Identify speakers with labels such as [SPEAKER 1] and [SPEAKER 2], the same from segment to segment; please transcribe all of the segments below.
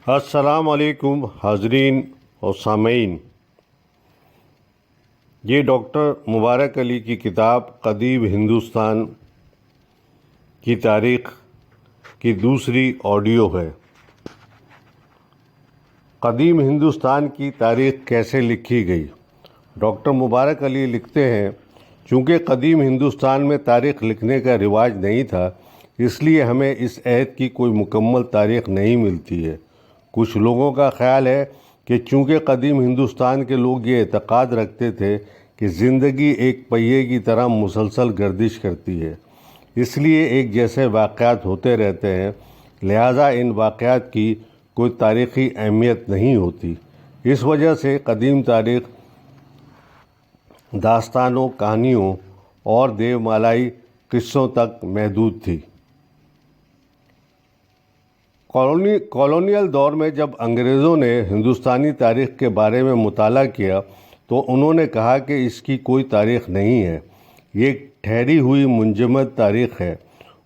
[SPEAKER 1] السلام علیکم حاضرین اور سامعین، یہ ڈاکٹر مبارک علی کی کتاب قدیم ہندوستان کی تاریخ کی دوسری آڈیو ہے۔ قدیم ہندوستان کی تاریخ کیسے لکھی گئی؟ ڈاکٹر مبارک علی لکھتے ہیں، چونکہ قدیم ہندوستان میں تاریخ لکھنے کا رواج نہیں تھا، اس لیے ہمیں اس عہد کی کوئی مکمل تاریخ نہیں ملتی ہے۔ کچھ لوگوں کا خیال ہے کہ چونکہ قدیم ہندوستان کے لوگ یہ اعتقاد رکھتے تھے کہ زندگی ایک پہیے کی طرح مسلسل گردش کرتی ہے، اس لیے ایک جیسے واقعات ہوتے رہتے ہیں، لہٰذا ان واقعات کی کوئی تاریخی اہمیت نہیں ہوتی۔ اس وجہ سے قدیم تاریخ داستانوں، کہانیوں اور دیومالائی قصوں تک محدود تھی۔ کالونیل دور میں جب انگریزوں نے ہندوستانی تاریخ کے بارے میں مطالعہ کیا تو انہوں نے کہا کہ اس کی کوئی تاریخ نہیں ہے، یہ ایک ٹھہری ہوئی منجمد تاریخ ہے۔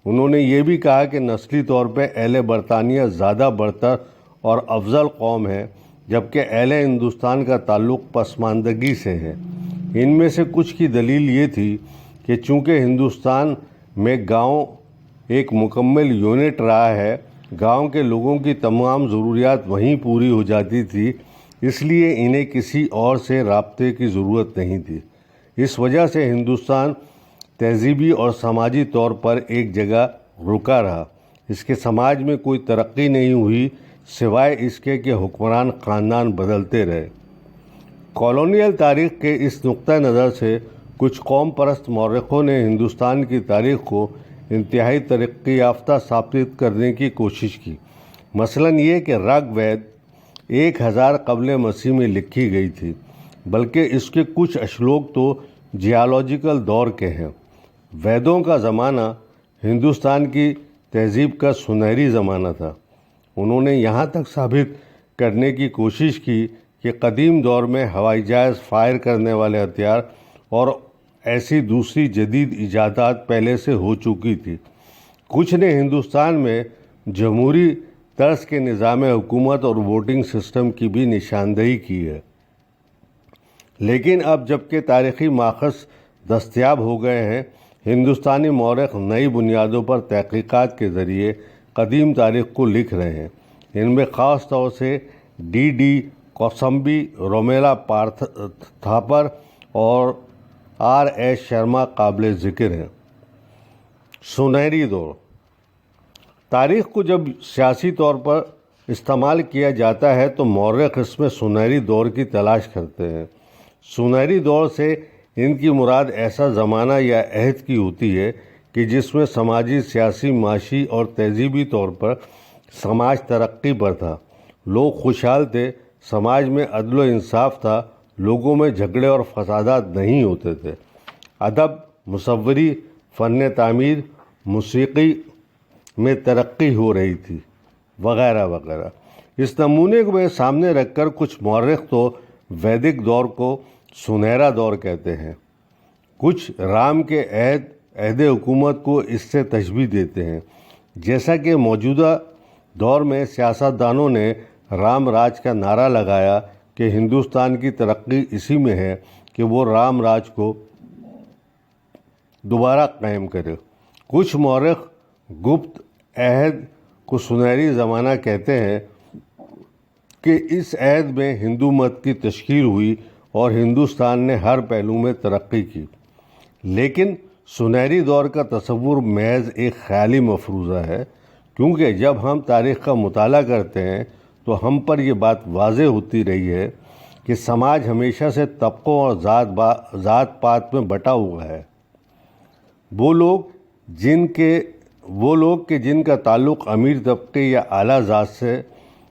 [SPEAKER 1] انہوں نے یہ بھی کہا کہ نسلی طور پہ اہل برطانیہ زیادہ برتر اور افضل قوم ہے، جبکہ اہل ہندوستان کا تعلق پسماندگی سے ہے۔ ان میں سے کچھ کی دلیل یہ تھی کہ چونکہ ہندوستان میں گاؤں ایک مکمل یونٹ رہا ہے، گاؤں کے لوگوں کی تمام ضروریات وہیں پوری ہو جاتی تھی، اس لیے انہیں کسی اور سے رابطے کی ضرورت نہیں تھی۔ اس وجہ سے ہندوستان تہذیبی اور سماجی طور پر ایک جگہ رکا رہا، اس کے سماج میں کوئی ترقی نہیں ہوئی سوائے اس کے کہ حکمران خاندان بدلتے رہے۔ کالونیل تاریخ کے اس نقطہ نظر سے کچھ قوم پرست مورخوں نے ہندوستان کی تاریخ کو انتہائی ترقی یافتہ ثابت کرنے کی کوشش کی، مثلاً یہ کہ رگ وید 1000 قبل مسیح میں لکھی گئی تھی، بلکہ اس کے کچھ اشلوک تو جیالوجیکل دور کے ہیں۔ ویدوں کا زمانہ ہندوستان کی تہذیب کا سنہری زمانہ تھا۔ انہوں نے یہاں تک ثابت کرنے کی کوشش کی کہ قدیم دور میں ہوائی جہاز، فائر کرنے والے ہتھیار اور ایسی دوسری جدید ایجادات پہلے سے ہو چکی تھی۔ کچھ نے ہندوستان میں جمہوری طرز کے نظام حکومت اور ووٹنگ سسٹم کی بھی نشاندہی کی ہے۔ لیکن اب جبکہ تاریخی ماخذ دستیاب ہو گئے ہیں، ہندوستانی مورخ نئی بنیادوں پر تحقیقات کے ذریعے قدیم تاریخ کو لکھ رہے ہیں۔ ان میں خاص طور سے ڈی کوسمبی، رومیلا تھاپر اور ایس شرما قابل ذکر ہیں۔ سنہری دور تاریخ کو جب سیاسی طور پر استعمال کیا جاتا ہے تو مورخ اس میں سنہری دور کی تلاش کرتے ہیں۔ سنہری دور سے ان کی مراد ایسا زمانہ یا عہد کی ہوتی ہے کہ جس میں سماجی، سیاسی، معاشی اور تہذیبی طور پر سماج ترقی پر تھا، لوگ خوشحال تھے، سماج میں عدل و انصاف تھا، لوگوں میں جھگڑے اور فسادات نہیں ہوتے تھے، ادب، مصوری، فن تعمیر، موسیقی میں ترقی ہو رہی تھی، وغیرہ وغیرہ۔ اس نمونے کو سامنے رکھ کر کچھ مورخ تو ویدک دور کو سنہرا دور کہتے ہیں، کچھ رام کے عہد حکومت کو اس سے تشبیہ دیتے ہیں، جیسا کہ موجودہ دور میں سیاستدانوں نے رام راج کا نعرہ لگایا کہ ہندوستان کی ترقی اسی میں ہے کہ وہ رام راج کو دوبارہ قائم کرے۔ کچھ مورخ گپت عہد کو سنہری زمانہ کہتے ہیں کہ اس عہد میں ہندو مت کی تشکیل ہوئی اور ہندوستان نے ہر پہلو میں ترقی کی۔ لیکن سنہری دور کا تصور محض ایک خیالی مفروضہ ہے، کیونکہ جب ہم تاریخ کا مطالعہ کرتے ہیں تو ہم پر یہ بات واضح ہوتی رہی ہے کہ سماج ہمیشہ سے طبقوں اور ذات پات میں بٹا ہوا ہے۔ وہ لوگ کہ جن کا تعلق امیر طبقے یا اعلیٰ ذات سے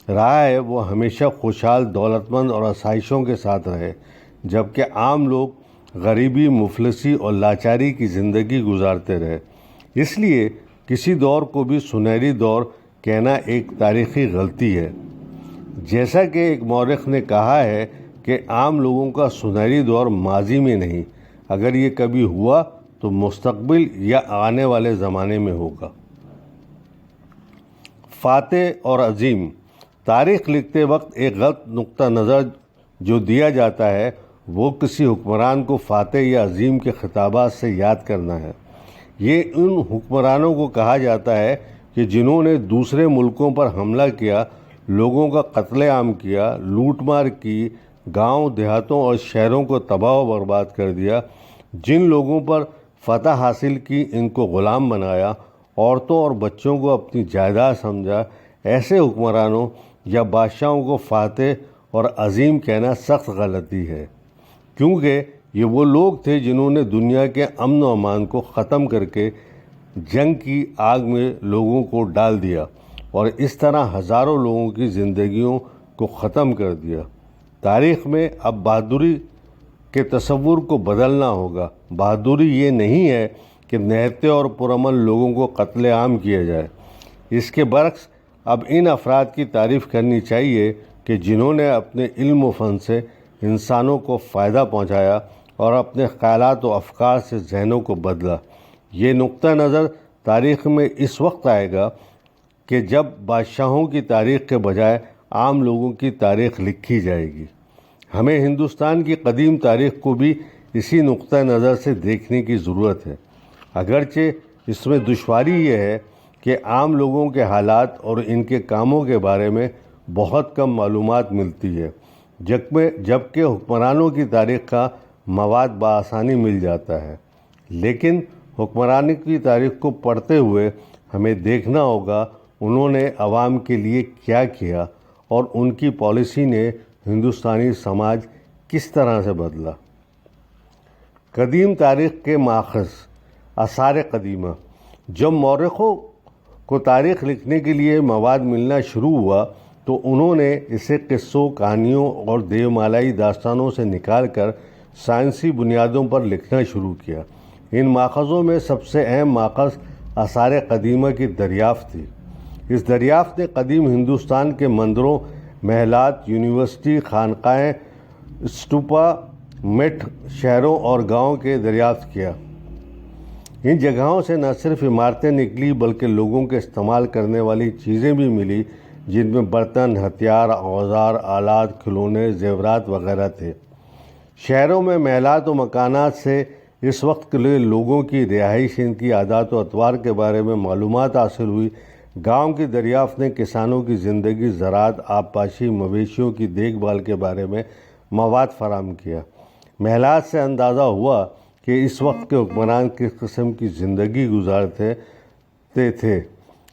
[SPEAKER 1] رہا ہے وہ ہمیشہ خوشحال، دولت مند اور آسائشوں کے ساتھ رہے، جبکہ عام لوگ غریبی، مفلسی اور لاچاری کی زندگی گزارتے رہے۔ اس لیے کسی دور کو بھی سنہری دور کہنا ایک تاریخی غلطی ہے۔ جیسا کہ ایک مورخ نے کہا ہے کہ عام لوگوں کا سنہری دور ماضی میں نہیں، اگر یہ کبھی ہوا تو مستقبل یا آنے والے زمانے میں ہوگا۔ فاتح اور عظیم تاریخ لکھتے وقت ایک غلط نقطہ نظر جو دیا جاتا ہے وہ کسی حکمران کو فاتح یا عظیم کے خطابات سے یاد کرنا ہے۔ یہ ان حکمرانوں کو کہا جاتا ہے کہ جنہوں نے دوسرے ملکوں پر حملہ کیا، لوگوں کا قتل عام کیا، لوٹ مار کی، گاؤں دیہاتوں اور شہروں کو تباہ و برباد کر دیا، جن لوگوں پر فتح حاصل کی ان کو غلام بنایا، عورتوں اور بچوں کو اپنی جائیداد سمجھا۔ ایسے حکمرانوں یا بادشاہوں کو فاتح اور عظیم کہنا سخت غلطی ہے، کیونکہ یہ وہ لوگ تھے جنہوں نے دنیا کے امن و امان کو ختم کر کے جنگ کی آگ میں لوگوں کو ڈال دیا اور اس طرح ہزاروں لوگوں کی زندگیوں کو ختم کر دیا۔ تاریخ میں اب بہادری کے تصور کو بدلنا ہوگا۔ بہادری یہ نہیں ہے کہ نہتے اور پرامن لوگوں کو قتل عام کیا جائے۔ اس کے برعکس اب ان افراد کی تعریف کرنی چاہیے کہ جنہوں نے اپنے علم و فن سے انسانوں کو فائدہ پہنچایا اور اپنے خیالات و افکار سے ذہنوں کو بدلا۔ یہ نقطہ نظر تاریخ میں اس وقت آئے گا کہ جب بادشاہوں کی تاریخ کے بجائے عام لوگوں کی تاریخ لکھی جائے گی۔ ہمیں ہندوستان کی قدیم تاریخ کو بھی اسی نقطہ نظر سے دیکھنے کی ضرورت ہے، اگرچہ اس میں دشواری یہ ہے کہ عام لوگوں کے حالات اور ان کے کاموں کے بارے میں بہت کم معلومات ملتی ہے، جبکہ حکمرانوں کی تاریخ کا مواد بآسانی مل جاتا ہے۔ لیکن حکمرانی کی تاریخ کو پڑھتے ہوئے ہمیں دیکھنا ہوگا انہوں نے عوام کے لیے کیا کیا اور ان کی پالیسی نے ہندوستانی سماج کس طرح سے بدلا۔ قدیم تاریخ کے ماخذ: آثار قدیمہ۔ جب مورخوں کو تاریخ لکھنے کے لیے مواد ملنا شروع ہوا تو انہوں نے اسے قصوں، کہانیوں اور دیومالائی داستانوں سے نکال کر سائنسی بنیادوں پر لکھنا شروع کیا۔ ان ماخذوں میں سب سے اہم ماخذ آثار قدیمہ کی دریافت تھی۔ اس دریافت نے قدیم ہندوستان کے مندروں، محلات، یونیورسٹی، خانقاہیں، اسٹوپا، مٹھ، شہروں اور گاؤں کے دریافت کیا۔ ان جگہوں سے نہ صرف عمارتیں نکلی بلکہ لوگوں کے استعمال کرنے والی چیزیں بھی ملی، جن میں برتن، ہتھیار، اوزار، آلات، کھلونے، زیورات وغیرہ تھے۔ شہروں میں محلات و مکانات سے اس وقت کے لیے لوگوں کی رہائش، ان کی عادات و اطوار کے بارے میں معلومات حاصل ہوئی۔ گاؤں کی دریافت نے کسانوں کی زندگی، زراعت، آبپاشی، مویشیوں کی دیکھ بھال کے بارے میں مواد فراہم کیا۔ محلات سے اندازہ ہوا کہ اس وقت کے حکمران کس قسم کی زندگی گزارتے تھے۔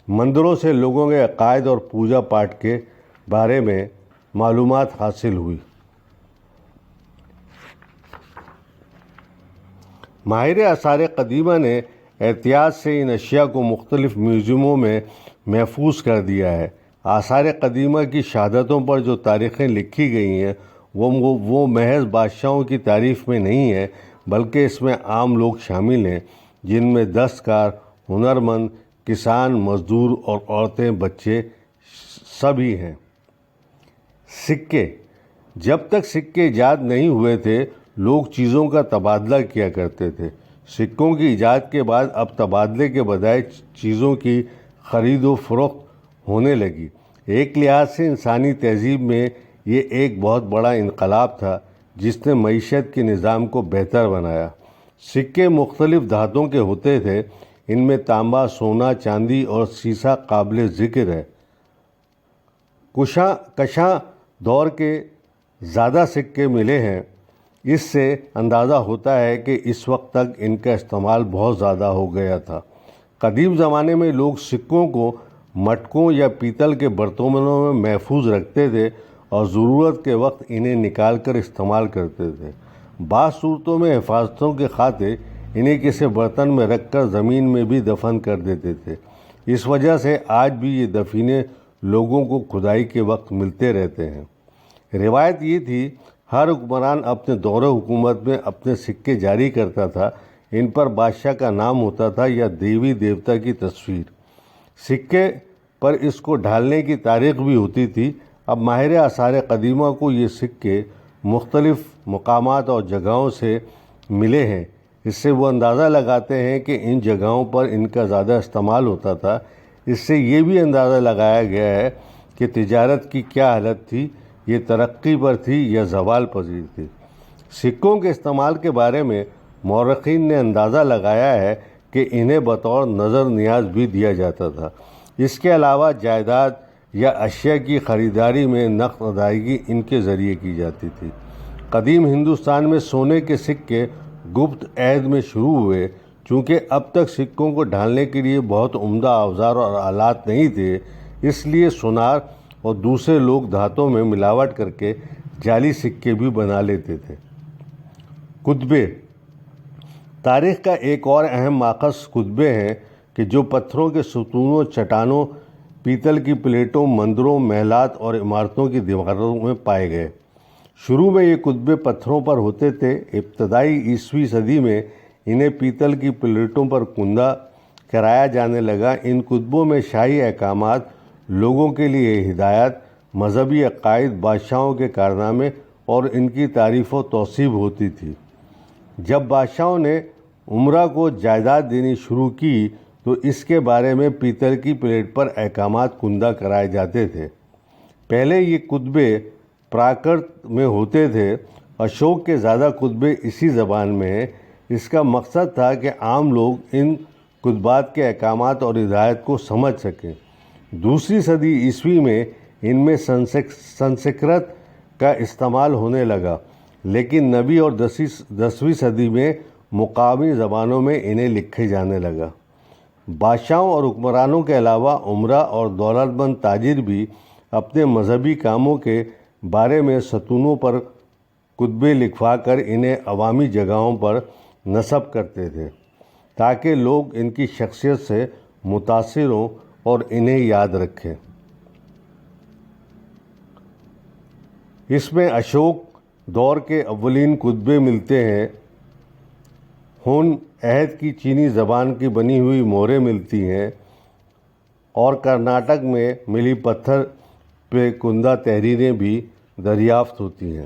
[SPEAKER 1] مندروں سے لوگوں کے عقائد اور پوجا پاٹ کے بارے میں معلومات حاصل ہوئی۔ ماہر آثار قدیمہ نے احتیاط سے ان اشیاء کو مختلف میوزیموں میں محفوظ کر دیا ہے۔ آثار قدیمہ کی شہادتوں پر جو تاریخیں لکھی گئی ہیں وہ محض بادشاہوں کی تعریف میں نہیں ہیں، بلکہ اس میں عام لوگ شامل ہیں، جن میں دستکار، ہنرمند، کسان، مزدور اور عورتیں، بچے سبھی ہیں۔ سکے۔ جب تک سکے ایجاد نہیں ہوئے تھے لوگ چیزوں کا تبادلہ کیا کرتے تھے۔ سکوں کی ایجاد کے بعد اب تبادلے کے بجائے چیزوں کی خرید و فروخت ہونے لگی۔ ایک لحاظ سے انسانی تہذیب میں یہ ایک بہت بڑا انقلاب تھا جس نے معیشت کے نظام کو بہتر بنایا۔ سکے مختلف دھاتوں کے ہوتے تھے، ان میں تانبا، سونا، چاندی اور سیسا قابل ذکر ہے۔ کشاں دور کے زیادہ سکے ملے ہیں۔ اس سے اندازہ ہوتا ہے کہ اس وقت تک ان کا استعمال بہت زیادہ ہو گیا تھا۔ قدیم زمانے میں لوگ سکوں کو مٹکوں یا پیتل کے برتنوں میں محفوظ رکھتے تھے اور ضرورت کے وقت انہیں نکال کر استعمال کرتے تھے۔ بعض صورتوں میں حفاظتوں کے خاطر انہیں کسی برتن میں رکھ کر زمین میں بھی دفن کر دیتے تھے۔ اس وجہ سے آج بھی یہ دفینے لوگوں کو کھدائی کے وقت ملتے رہتے ہیں۔ روایت یہ تھی ہر حکمران اپنے دور حکومت میں اپنے سکے جاری کرتا تھا، ان پر بادشاہ کا نام ہوتا تھا یا دیوی دیوتا کی تصویر۔ سکے پر اس کو ڈھالنے کی تاریخ بھی ہوتی تھی۔ اب ماہر آثار قدیمہ کو یہ سکے مختلف مقامات اور جگہوں سے ملے ہیں، اس سے وہ اندازہ لگاتے ہیں کہ ان جگہوں پر ان کا زیادہ استعمال ہوتا تھا۔ اس سے یہ بھی اندازہ لگایا گیا ہے کہ تجارت کی کیا حالت تھی، یہ ترقی پر تھی یا زوال پذیر تھی۔ سکوں کے استعمال کے بارے میں مورخین نے اندازہ لگایا ہے کہ انہیں بطور نظر نیاز بھی دیا جاتا تھا۔ اس کے علاوہ جائیداد یا اشیاء کی خریداری میں نقد ادائیگی ان کے ذریعے کی جاتی تھی۔ قدیم ہندوستان میں سونے کے سکے گپت عہد میں شروع ہوئے۔ چونکہ اب تک سکوں کو ڈھالنے کے لیے بہت عمدہ اوزار اور آلات نہیں تھے، اس لیے سونار اور دوسرے لوگ دھاتوں میں ملاوٹ کر کے جعلی سکے بھی بنا لیتے تھے۔ کتبے تاریخ کا ایک اور اہم ماخذ کتبے ہیں کہ جو پتھروں کے ستونوں، چٹانوں، پیتل کی پلیٹوں، مندروں، محلات اور عمارتوں کی دیواروں میں پائے گئے۔ شروع میں یہ کتبے پتھروں پر ہوتے تھے۔ ابتدائی 20ویں صدی میں انہیں پیتل کی پلیٹوں پر کندہ کرایا جانے لگا۔ ان کتبوں میں شاہی احکامات، لوگوں کے لیے ہدایات، مذہبی عقائد، بادشاہوں کے کارنامے اور ان کی تعریف و توصیف ہوتی تھی۔ جب بادشاہوں نے امراء کو جائیداد دینی شروع کی تو اس کے بارے میں پیتل کی پلیٹ پر احکامات کندہ کرائے جاتے تھے۔ پہلے یہ کتبے پراکرت میں ہوتے تھے۔ اشوک کے زیادہ کتبے اسی زبان میں ہیں۔ اس کا مقصد تھا کہ عام لوگ ان کتبات کے احکامات اور ہدایت کو سمجھ سکیں۔ دوسری صدی عیسوی میں ان میں سنسکرت کا استعمال ہونے لگا، لیکن 9ویں اور 10ویں صدی میں مقامی زبانوں میں انہیں لکھے جانے لگا۔ بادشاہوں اور حکمرانوں کے علاوہ امراء اور دولت مند تاجر بھی اپنے مذہبی کاموں کے بارے میں ستونوں پر کتبے لکھوا کر انہیں عوامی جگہوں پر نصب کرتے تھے تاکہ لوگ ان کی شخصیت سے متاثر ہوں اور انہیں یاد رکھیں۔ اس میں اشوک دور کے اولین کتبے ملتے ہیں۔ ہون عہد کی چینی زبان کی بنی ہوئی مہریں ملتی ہیں اور کرناٹک میں ملی پتھر پہ کندہ تحریریں بھی دریافت ہوتی ہیں۔